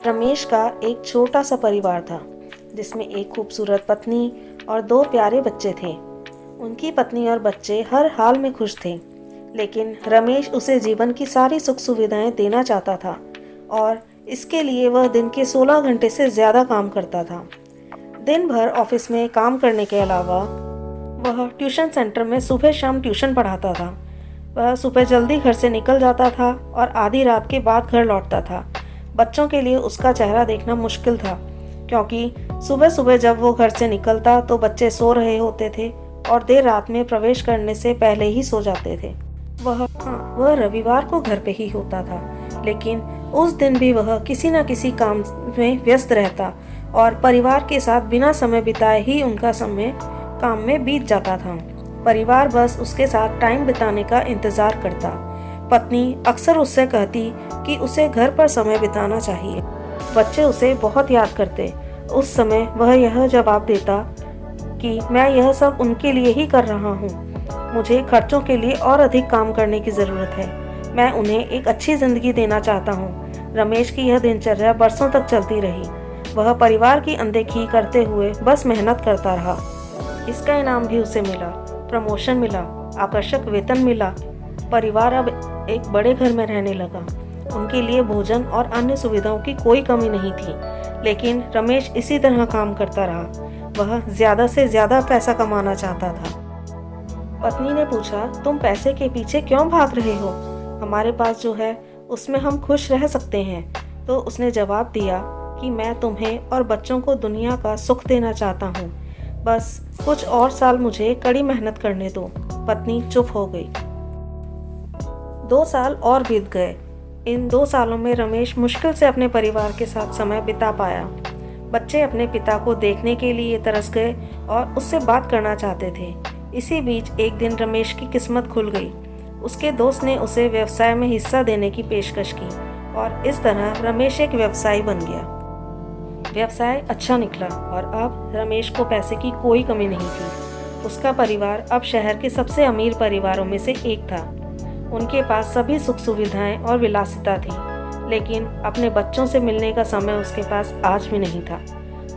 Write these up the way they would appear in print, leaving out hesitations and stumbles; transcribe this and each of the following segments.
रमेश का एक छोटा सा परिवार था जिसमें एक खूबसूरत पत्नी और दो प्यारे बच्चे थे। उनकी पत्नी और बच्चे हर हाल में खुश थे, लेकिन रमेश उसे जीवन की सारी सुख सुविधाएं देना चाहता था और इसके लिए वह दिन के 16 घंटे से ज़्यादा काम करता था। दिन भर ऑफिस में काम करने के अलावा वह ट्यूशन सेंटर में सुबह शाम ट्यूशन पढ़ाता था। वह सुबह जल्दी घर से निकल जाता था और आधी रात के बाद घर लौटता था। बच्चों के लिए उसका चेहरा देखना मुश्किल था, क्योंकि सुबह सुबह जब वो घर से निकलता तो बच्चे सो रहे होते थे और देर रात में प्रवेश करने से पहले ही सो जाते थे। वह रविवार को घर पे ही होता था, लेकिन उस दिन भी वह किसी न किसी काम में व्यस्त रहता और परिवार के साथ बिना समय बिताए ही उनका समय काम में बीत जाता था। परिवार बस उसके साथ टाइम बिताने का इंतजार करता। पत्नी अक्सर उससे कहती कि उसे घर पर समय बिताना चाहिए। बच्चे उसे बहुत याद करते। उस समय वह यह जवाब देता कि मैं यह सब उनके लिए ही कर रहा हूँ। मुझे खर्चों के लिए और अधिक काम करने की ज़रूरत है। मैं उन्हें एक अच्छी ज़िंदगी देना चाहता हूँ। रमेश की यह दिनचर्या बरसों तक चलती रही। वह परिवार की अनदेखी करते हुए बस मेहनत करता रहा। इसका इनाम भी उसे मिला, प्रमोशन मिला, आकर्षक वेतन मिला। परिवार अब एक बड़े घर में रहने लगा। उनके लिए भोजन और अन्य सुविधाओं की कोई कमी नहीं थी, लेकिन रमेश इसी तरह काम करता रहा। वह ज़्यादा से ज़्यादा पैसा कमाना चाहता था। पत्नी ने पूछा, तुम पैसे के पीछे क्यों भाग रहे हो? हमारे पास जो है उसमें हम खुश रह सकते हैं। तो उसने जवाब दिया कि मैं तुम्हें और बच्चों को दुनिया का सुख देना चाहता हूँ। बस कुछ और साल मुझे कड़ी मेहनत करने दो। पत्नी चुप हो गई। 2 साल और बीत गए। इन 2 सालों में रमेश मुश्किल से अपने परिवार के साथ समय बिता पाया। बच्चे अपने पिता को देखने के लिए तरस गए और उससे बात करना चाहते थे। इसी बीच एक दिन रमेश की किस्मत खुल गई। उसके दोस्त ने उसे व्यवसाय में हिस्सा देने की पेशकश की और इस तरह रमेश एक व्यवसायी बन गया। व्यवसाय अच्छा निकला और अब रमेश को पैसे की कोई कमी नहीं थी। उसका परिवार अब शहर के सबसे अमीर परिवारों में से एक था। उनके पास सभी सुख सुविधाएं और विलासिता थी, लेकिन अपने बच्चों से मिलने का समय उसके पास आज भी नहीं था।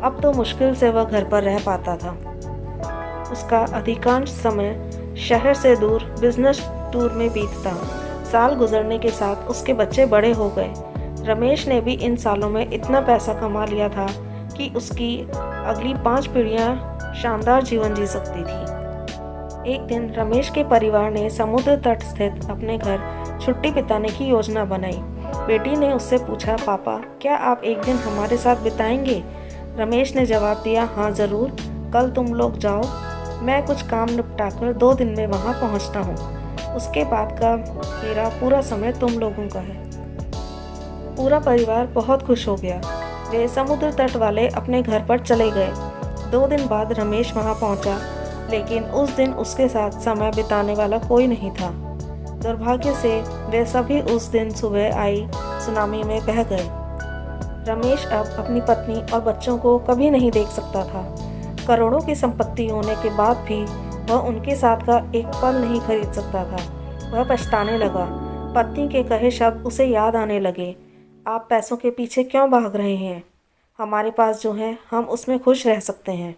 अब तो मुश्किल से वह घर पर रह पाता था। उसका अधिकांश समय शहर से दूर बिजनेस टूर में बीतता। साल गुजरने के साथ उसके बच्चे बड़े हो गए। रमेश ने भी इन सालों में इतना पैसा कमा लिया था कि उसकी अगली 5 पीढ़ियां शानदार जीवन जी सकती थी। एक दिन रमेश के परिवार ने समुद्र तट स्थित अपने घर छुट्टी बिताने की योजना बनाई। बेटी ने उससे पूछा, पापा क्या आप एक दिन हमारे साथ बिताएंगे? रमेश ने जवाब दिया, हाँ ज़रूर, कल तुम लोग जाओ। मैं कुछ काम निपटाकर 2 दिन में वहाँ पहुँचता हूँ। उसके बाद का मेरा पूरा समय तुम लोगों का है। पूरा परिवार बहुत खुश हो गया। वे समुद्र तट वाले अपने घर पर चले गए। 2 दिन बाद रमेश वहाँ पहुँचा, लेकिन उस दिन उसके साथ समय बिताने वाला कोई नहीं था। दुर्भाग्य से वे सभी उस दिन सुबह आई सुनामी में बह गए। रमेश अब अपनी पत्नी और बच्चों को कभी नहीं देख सकता था। करोड़ों की संपत्ति होने के बाद भी वह उनके साथ का एक पल नहीं खरीद सकता था। वह पछताने लगा। पत्नी के कहे शब्द उसे याद आने लगे। आप पैसों के पीछे क्यों भाग रहे हैं? हमारे पास जो है हम उसमें खुश रह सकते हैं।